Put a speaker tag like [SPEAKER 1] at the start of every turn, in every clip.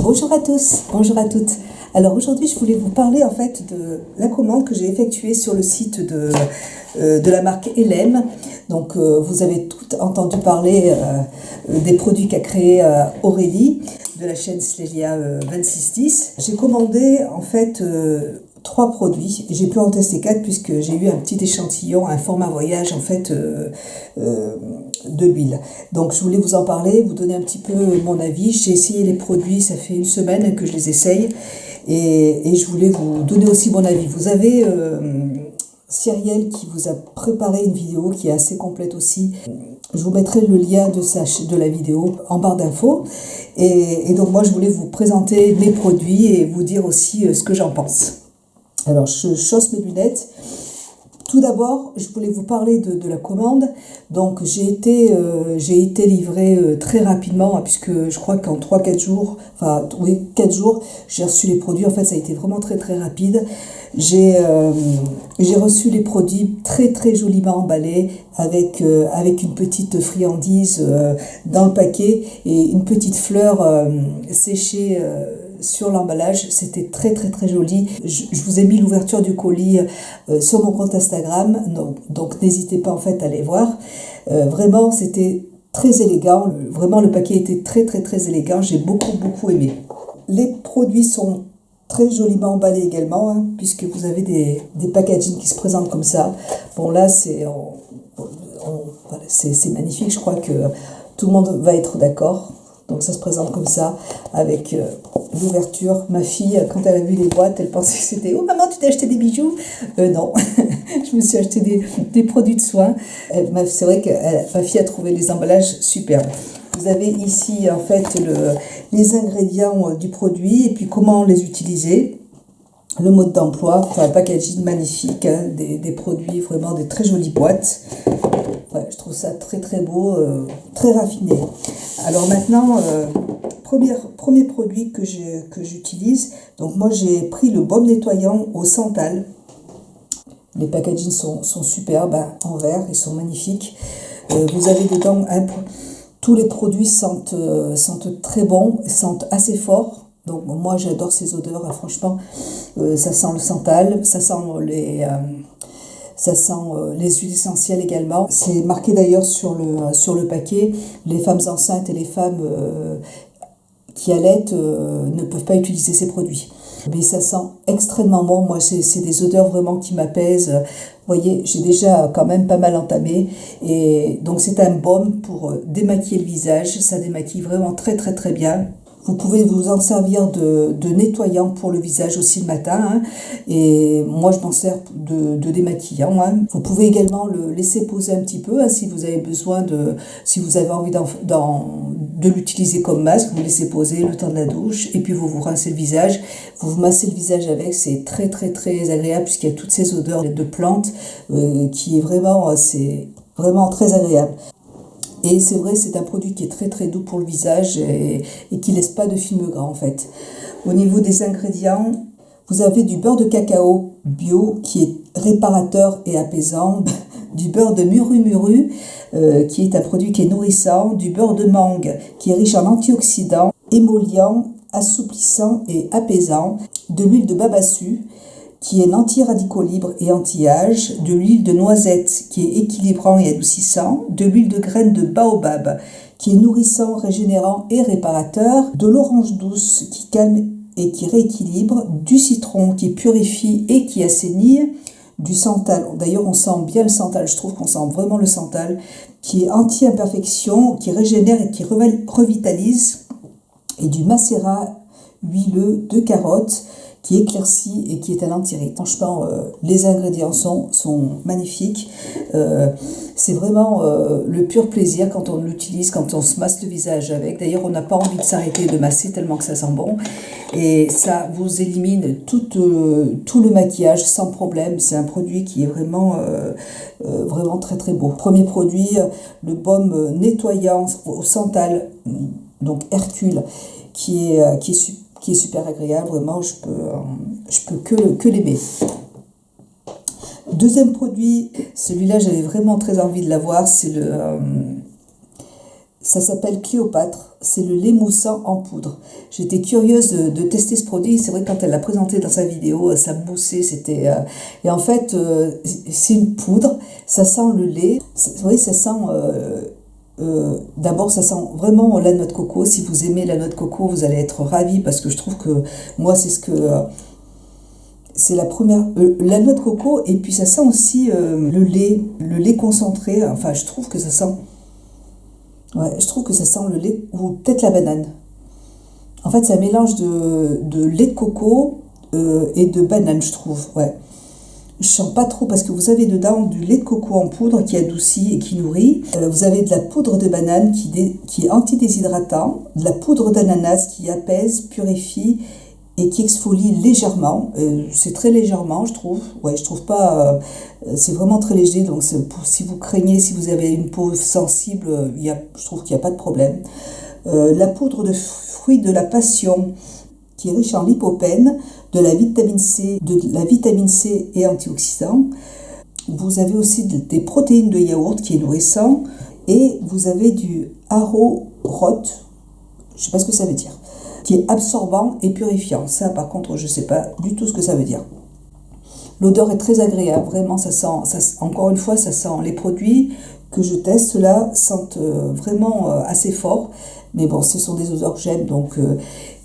[SPEAKER 1] Bonjour à tous, bonjour à toutes. Alors aujourd'hui, je voulais vous parler en fait de la commande que j'ai effectuée sur le site de la marque Elem. Donc vous avez tout entendu parler des produits qu'a créé Aurélie de la chaîne Slélia 2610. J'ai commandé en fait 3 produits. J'ai pu en tester 4 puisque j'ai eu un petit échantillon, un format voyage en fait de l'huile. Donc je voulais vous en parler, vous donner un petit peu mon avis. J'ai essayé les produits, ça fait une semaine que je les essaye et je voulais vous donner aussi mon avis. Vous avez Cyrielle qui vous a préparé une vidéo qui est assez complète aussi. Je vous mettrai le lien de la vidéo en barre d'infos. Et donc moi je voulais vous présenter mes produits et vous dire aussi ce que j'en pense. Alors je chausse mes lunettes. Tout d'abord, je voulais vous parler de la commande. Donc j'ai été livrée très rapidement, puisque je crois qu'en 3-4 jours, 4 jours, j'ai reçu les produits. En fait, ça a été vraiment très très rapide. J'ai reçu les produits très très joliment emballés avec une petite friandise dans le paquet et une petite fleur séchée sur l'emballage. C'était très très très joli. Je vous ai mis l'ouverture du colis sur mon compte Instagram, donc n'hésitez pas en fait à aller voir. Vraiment c'était très élégant, vraiment le paquet était très très très élégant, j'ai beaucoup aimé. Les produits sont très joliment emballés également, puisque vous avez des packaging qui se présentent comme ça. Bon là c'est magnifique, je crois que tout le monde va être d'accord. Donc ça se présente comme ça, avec l'ouverture. Ma fille, quand elle a vu les boîtes, elle pensait que c'était « Oh maman, tu t'es acheté des bijoux ?» Non, je me suis acheté des produits de soins. C'est vrai que ma fille a trouvé les emballages superbes. Vous avez ici en fait les ingrédients du produit et puis comment les utiliser. Le mode d'emploi, un packaging magnifique, des produits, vraiment des très jolies boîtes. Ouais, je trouve ça très très beau, très raffiné. Alors maintenant, premier produit que j'utilise. Donc moi j'ai pris le baume nettoyant au santal. Les packagings sont superbes, en verre, ils sont magnifiques. Vous avez dedans tous les produits sentent très bon, sentent assez fort. Donc moi j'adore ces odeurs, franchement. Ça sent le santal, ça sent les huiles essentielles également. C'est marqué d'ailleurs sur le paquet, les femmes enceintes et les femmes qui allaitent ne peuvent pas utiliser ces produits. Mais ça sent extrêmement bon. Moi, c'est des odeurs vraiment qui m'apaisent. Vous voyez, j'ai déjà quand même pas mal entamé. Et donc, c'est un baume pour démaquiller le visage. Ça démaquille vraiment très, très, très bien. Vous pouvez vous en servir de nettoyant pour le visage aussi le matin. Et moi, je m'en sers de démaquillant. Vous pouvez également le laisser poser un petit peu si vous avez besoin si vous avez envie de l'utiliser comme masque. Vous laissez poser le temps de la douche et puis vous vous rincez le visage. Vous massez le visage avec. C'est très, très, très agréable puisqu'il y a toutes ces odeurs de plantes qui est c'est vraiment très agréable. Et c'est vrai, c'est un produit qui est très très doux pour le visage et qui ne laisse pas de film gras en fait. Au niveau des ingrédients, vous avez du beurre de cacao bio qui est réparateur et apaisant, du beurre de muru qui est un produit qui est nourrissant, du beurre de mangue qui est riche en antioxydants, émollients, assouplissant et apaisant, de l'huile de babassu qui est anti-radicaux libres et anti-âge, de l'huile de noisette qui est équilibrant et adoucissant, de l'huile de graines de baobab qui est nourrissant, régénérant et réparateur, de l'orange douce qui calme et qui rééquilibre, du citron qui purifie et qui assainit, du santal, d'ailleurs on sent bien le santal, je trouve qu'on sent vraiment le santal, qui est anti-imperfection, qui régénère et qui revitalise, et du macérat huileux de carotte, qui éclaircit et qui est un anti-rides. Franchement, les ingrédients sont magnifiques. C'est vraiment le pur plaisir quand on l'utilise, quand on se masse le visage avec. D'ailleurs, on n'a pas envie de s'arrêter de masser tellement que ça sent bon. Et ça vous élimine tout le maquillage sans problème. C'est un produit qui est vraiment très très beau. Premier produit, le baume nettoyant au santal, donc Hercule, qui est super agréable, vraiment, je peux que l'aimer. Deuxième produit, celui-là, j'avais vraiment très envie de l'avoir, c'est Ça s'appelle Cléopâtre, c'est le lait moussant en poudre. J'étais curieuse de tester ce produit, c'est vrai que quand elle l'a présenté dans sa vidéo, ça moussait, c'était... Et en fait, c'est une poudre, ça sent le lait, oui, ça sent... d'abord, ça sent vraiment la noix de coco. Si vous aimez la noix de coco, vous allez être ravis parce que je trouve que moi, c'est ce que... c'est la première... la noix de coco, et puis ça sent aussi le lait concentré. Enfin, je trouve que ça sent... Ouais, je trouve que ça sent le lait, ou peut-être la banane. En fait, c'est un mélange de lait de coco et de banane, je trouve. Ouais. Je sens pas trop parce que vous avez dedans du lait de coco en poudre qui adoucit et qui nourrit. Vous avez de la poudre de banane qui est antidéshydratant, de la poudre d'ananas qui apaise, purifie et qui exfolie légèrement. C'est très légèrement, je trouve. Ouais, je trouve pas... c'est vraiment très léger, donc si vous craignez, si vous avez une peau sensible, je trouve qu'il n'y a pas de problème. La poudre de fruits de la passion, qui est riche en lycopène, de la vitamine C et antioxydants. Vous avez aussi des protéines de yaourt qui est nourrissant, et vous avez du arrowroot, je ne sais pas ce que ça veut dire, qui est absorbant et purifiant. Ça, par contre, je ne sais pas du tout ce que ça veut dire. L'odeur est très agréable, vraiment, encore une fois, ça sent les produits que je teste là, sentent vraiment assez fort. Mais bon, ce sont des odeurs que j'aime, donc...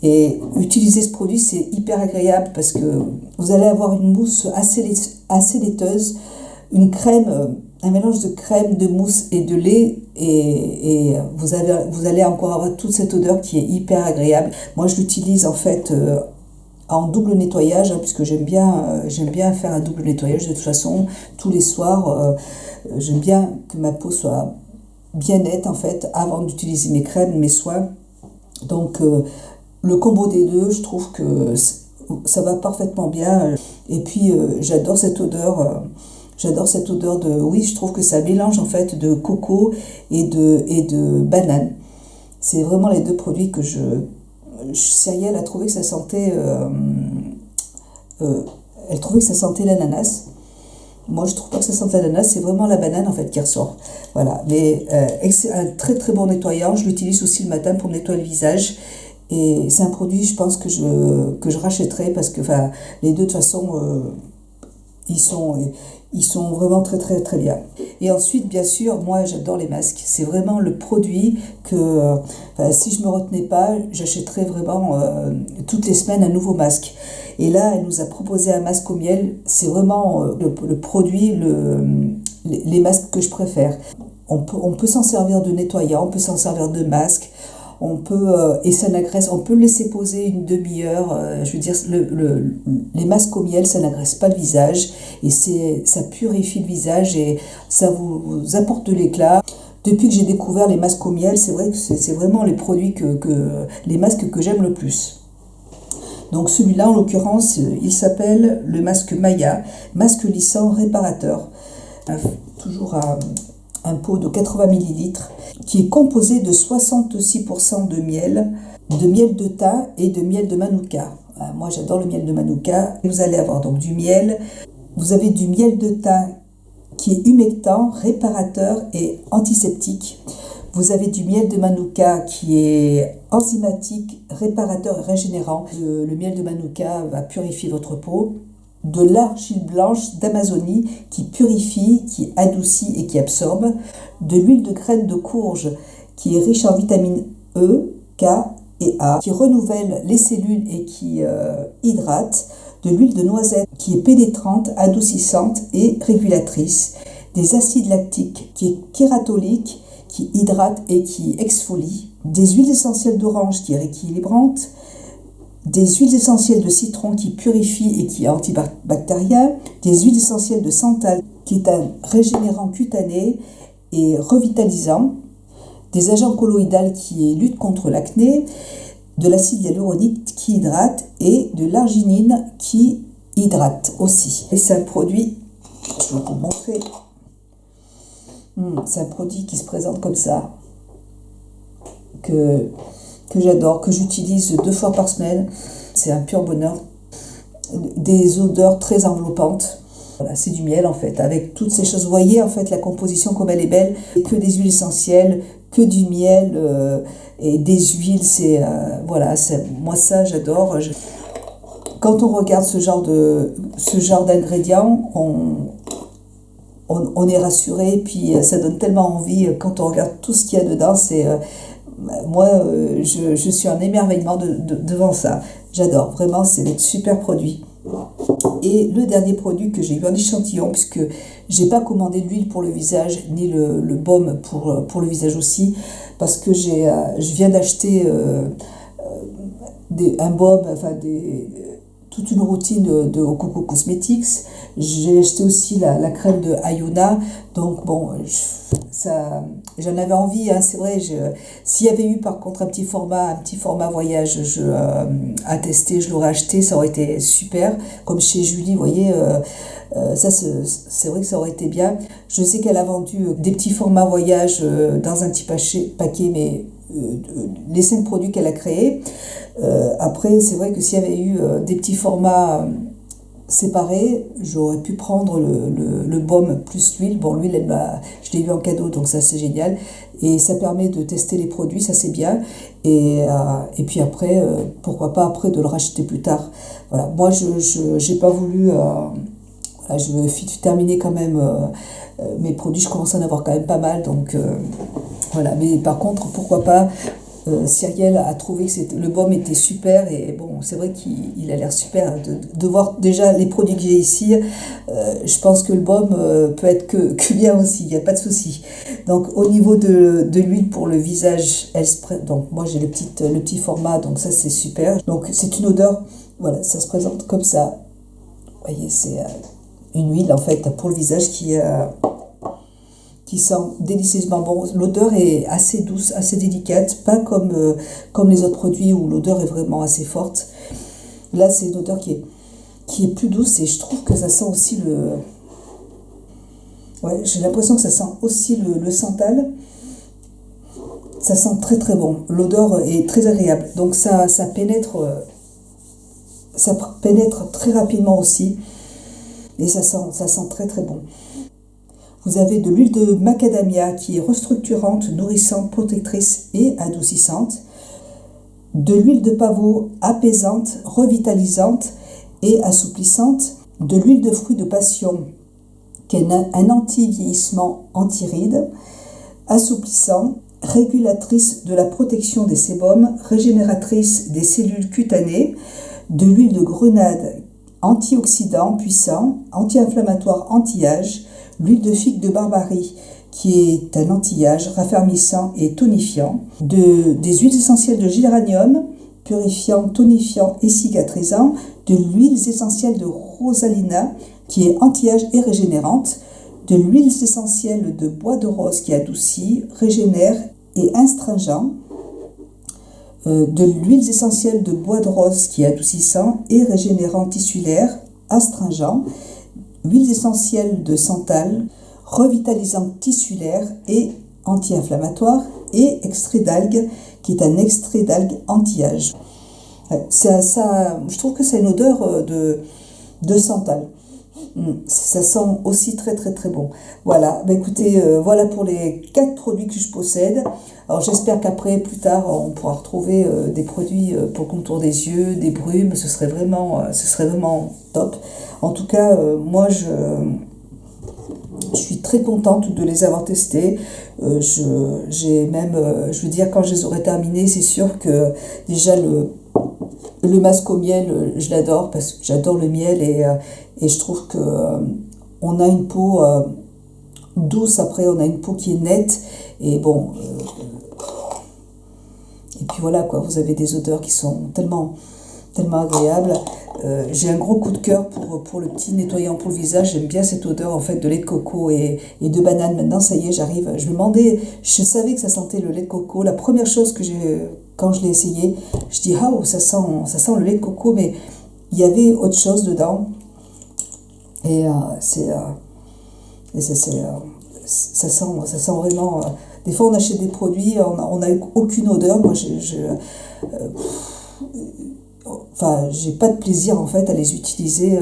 [SPEAKER 1] et utiliser ce produit, c'est hyper agréable parce que vous allez avoir une mousse assez laiteuse, une crème, un mélange de crème, de mousse et de lait, et vous allez encore avoir toute cette odeur qui est hyper agréable. Moi, je l'utilise en fait en double nettoyage, puisque j'aime bien faire un double nettoyage de toute façon, tous les soirs. J'aime bien que ma peau soit bien nette en fait, avant d'utiliser mes crèmes, mes soins. Donc, le combo des deux, je trouve que ça va parfaitement bien. Et puis, j'adore cette odeur. Oui, je trouve que ça mélange en fait de coco et de banane. C'est vraiment les deux produits que Cyrielle a trouvé que ça sentait... elle trouvait que ça sentait l'ananas. Moi, je trouve pas que ça sente l'ananas, c'est vraiment la banane en fait qui ressort. Voilà, mais c'est un très très bon nettoyant. Je l'utilise aussi le matin pour nettoyer le visage. Et c'est un produit, je pense, que je rachèterai parce que les deux, de toute façon, ils sont vraiment très, très, très bien. Et ensuite, bien sûr, moi, j'adore les masques. C'est vraiment le produit que, si je ne me retenais pas, j'achèterais vraiment toutes les semaines un nouveau masque. Et là, elle nous a proposé un masque au miel. C'est vraiment le produit, les masques que je préfère. On peut s'en servir de nettoyant, on peut s'en servir de masque. On peut, et ça n'agresse, on peut le laisser poser une demi-heure. Je veux dire, les masques au miel, ça n'agresse pas le visage et ça purifie le visage et ça vous apporte de l'éclat. Depuis que j'ai découvert les masques au miel, c'est vrai que c'est vraiment les produits les masques que j'aime le plus. Donc celui-là, en l'occurrence, il s'appelle le masque Maya, masque lissant réparateur. Toujours un pot de 80 ml qui est composé de 66% de miel de thym et de miel de manuka. Moi, j'adore le miel de manuka. Vous allez avoir donc du miel. Vous avez du miel de thym qui est humectant, réparateur et antiseptique. Vous avez du miel de manuka qui est enzymatique, réparateur et régénérant. Le miel de manuka va purifier votre peau. De l'argile blanche d'Amazonie qui purifie, qui adoucit et qui absorbe, de l'huile de graines de courge qui est riche en vitamines E, K et A, qui renouvelle les cellules et qui hydrate, de l'huile de noisette qui est pénétrante, adoucissante et régulatrice, des acides lactiques qui est kératolique, qui hydrate et qui exfolie, des huiles essentielles d'orange qui est rééquilibrante, des huiles essentielles de citron qui purifient et qui est antibactérien, des huiles essentielles de santal qui est un régénérant cutané et revitalisant, des agents colloïdales qui lutte contre l'acné, de l'acide hyaluronique qui hydrate et de l'arginine qui hydrate aussi. Et c'est un produit, je vais vous montrer, c'est un produit qui se présente comme ça, que j'adore, que j'utilise 2 fois par semaine. C'est un pur bonheur. Des odeurs très enveloppantes. Voilà, c'est du miel en fait, avec toutes ces choses. Vous voyez en fait la composition comme elle est belle, que des huiles essentielles, que du miel et des huiles, voilà, moi ça j'adore. Quand on regarde ce genre d'ingrédients, on est rassuré, puis ça donne tellement envie quand on regarde tout ce qu'il y a dedans. Je suis en émerveillement devant ça. J'adore, vraiment, c'est des super produits. Et le dernier produit que j'ai eu en échantillon, puisque j'ai pas commandé l'huile pour le visage, ni le baume pour le visage aussi, parce que je viens d'acheter un baume, toute une routine de Coco Cosmetics. J'ai acheté aussi la crème de Ayuna. Donc bon, j'en avais envie, hein, c'est vrai. S'il y avait eu par contre un petit format voyage à tester, je l'aurais acheté, ça aurait été super. Comme chez Julie, vous voyez, ça c'est vrai que ça aurait été bien. Je sais qu'elle a vendu des petits formats voyage dans un petit paquet, mais les 5 produits qu'elle a créés. Après, c'est vrai que s'il y avait eu des petits formats séparés, j'aurais pu prendre le baume plus l'huile. Bon, l'huile, je l'ai eu en cadeau, donc ça c'est génial. Et ça permet de tester les produits, ça c'est bien. Et puis après, pourquoi pas après de le racheter plus tard. Voilà, moi je n'ai pas voulu... voilà, je veux terminer quand même mes produits, je commence à en avoir quand même pas mal, donc voilà. Mais par contre, pourquoi pas, Cyrielle a trouvé que le baume était super, et bon, c'est vrai qu'il a l'air super. De voir déjà les produits que j'ai ici, je pense que le baume peut être que bien aussi, il n'y a pas de souci. Donc au niveau de l'huile pour le visage, donc moi j'ai le petit format, donc ça c'est super. Donc c'est une odeur, voilà, ça se présente comme ça. Vous voyez, c'est une huile en fait pour le visage qui sent délicieusement bon. L'odeur est assez douce, assez délicate, pas comme les autres produits où l'odeur est vraiment assez forte. Là, c'est une odeur qui est plus douce, et je trouve que ça sent aussi ouais, j'ai l'impression que ça sent aussi le santal. Ça sent très très bon. L'odeur est très agréable. Donc ça pénètre très rapidement aussi. Et ça sent très très bon. Vous avez de l'huile de macadamia qui est restructurante, nourrissante, protectrice et adoucissante. De l'huile de pavot apaisante, revitalisante et assouplissante. De l'huile de fruits de passion qui est un anti-vieillissement, anti-rides, assouplissant, régulatrice de la protection des sébums, régénératrice des cellules cutanées. De l'huile de grenade, antioxydant puissant, anti-inflammatoire, anti-âge. L'huile de figue de Barbarie, qui est un anti-âge, raffermissant et tonifiant. Des huiles essentielles de géranium, purifiant, tonifiant et cicatrisant. De l'huile essentielle de Rosalina, qui est anti-âge et régénérante. De l'huile essentielle de bois de rose, qui adoucit, régénère et astringent. De l'huile essentielle de bois de rose, qui est adoucissant et régénérant, tissulaire, astringent. Huiles essentielles de santal, revitalisant, tissulaire et anti-inflammatoire. Et extrait d'algue, qui est un extrait d'algue anti-âge. Je trouve que c'est une odeur de santal. Ça sent aussi très très très bon. Voilà, écoutez, voilà pour les 4 produits que je possède. Alors j'espère qu'après, plus tard, on pourra retrouver des produits pour le contour des yeux, des brumes. Ce serait vraiment top. En tout cas, moi je suis très contente de les avoir testés. J'ai même, je veux dire, quand je les aurai terminés, c'est sûr que déjà le masque au miel, je l'adore parce que j'adore le miel, et je trouve que on a une peau douce. Après, on a une peau qui est nette, et bon, et puis voilà quoi, vous avez des odeurs qui sont tellement agréables. J'ai un gros coup de cœur pour le petit nettoyant pour le visage. J'aime bien cette odeur en fait de lait de coco et de banane. Maintenant, ça y est, j'arrive. Je me demandais, je savais que ça sentait le lait de coco. La première chose quand je l'ai essayé, je dis ah, oh, ça sent le lait de coco, mais il y avait autre chose dedans. Et ça sent vraiment. Des fois, on achète des produits, on n'a aucune odeur. Moi, j'ai pas de plaisir en fait à les utiliser.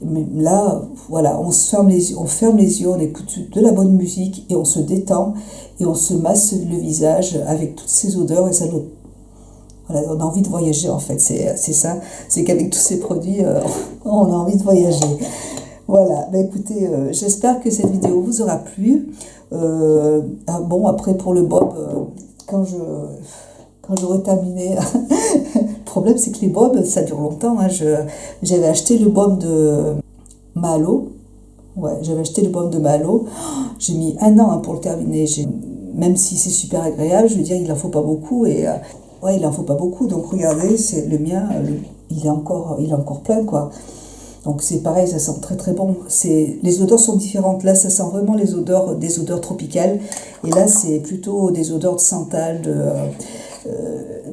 [SPEAKER 1] Mais là, voilà, on ferme les yeux, on écoute de la bonne musique et on se détend et on se masse le visage avec toutes ces odeurs et ça nous... Voilà, on a envie de voyager en fait, c'est ça, c'est qu'avec tous ces produits, on a envie de voyager. Voilà, bah écoutez, j'espère que cette vidéo vous aura plu. Bon, après pour le bob, quand j'aurai terminé, le problème c'est que les bobs, ça dure longtemps. Hein. J'avais acheté le bob de Malo. Ouais, j'avais acheté le baume de Malo. J'ai mis 1 an pour le terminer. Même si c'est super agréable, je veux dire, il n'en faut pas beaucoup. Ouais, il n'en faut pas beaucoup. Donc regardez, c'est le mien, il est encore plein, quoi. Donc c'est pareil, ça sent très très bon. Les odeurs sont différentes. Là, ça sent vraiment des odeurs tropicales. Et là, c'est plutôt des odeurs de santal.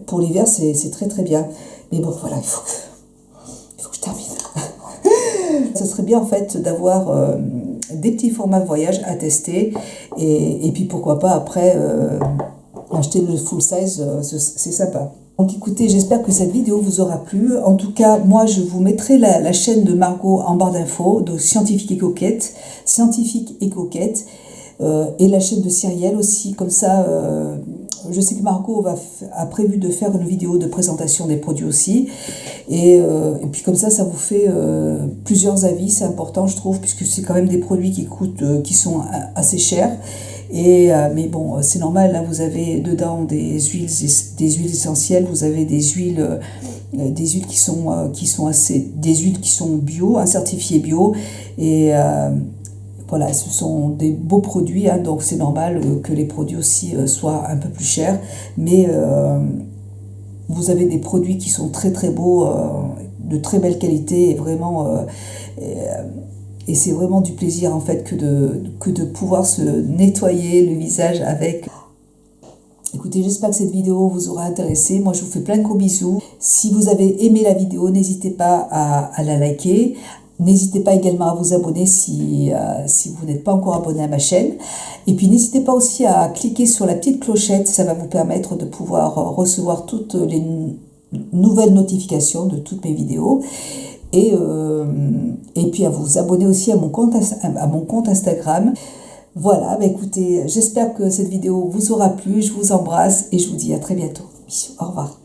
[SPEAKER 1] Pour l'hiver, c'est très très bien. Mais bon, voilà, il faut que je termine. Ce serait bien en fait d'avoir des petits formats voyage à tester et puis pourquoi pas après acheter le full size, c'est sympa. Donc écoutez, j'espère que cette vidéo vous aura plu. En tout cas, moi je vous mettrai la chaîne de Margot en barre d'infos, donc Scientifique et Coquette, et la chaîne de Cyrielle aussi, comme ça je sais que Margot a prévu de faire une vidéo de présentation des produits aussi. Et puis comme ça vous fait plusieurs avis, c'est important je trouve, puisque c'est quand même des produits qui sont assez chers. Mais bon, c'est normal, là vous avez dedans des huiles essentielles, vous avez des huiles qui sont bio, certifiées bio. Et voilà, ce sont des beaux produits, hein, donc c'est normal que les produits aussi soient un peu plus chers. Mais vous avez des produits qui sont très très beaux, de très belle qualité, et vraiment, et c'est vraiment du plaisir en fait que de pouvoir se nettoyer le visage avec. Écoutez, j'espère que cette vidéo vous aura intéressé. Moi, je vous fais plein de gros bisous. Si vous avez aimé la vidéo, n'hésitez pas à la liker. N'hésitez pas également à vous abonner si vous n'êtes pas encore abonné à ma chaîne. Et puis n'hésitez pas aussi à cliquer sur la petite clochette, ça va vous permettre de pouvoir recevoir toutes les nouvelles notifications de toutes mes vidéos. Et puis à vous abonner aussi à mon compte Instagram. Voilà, bah écoutez, j'espère que cette vidéo vous aura plu, je vous embrasse et je vous dis à très bientôt. Bisous, au revoir.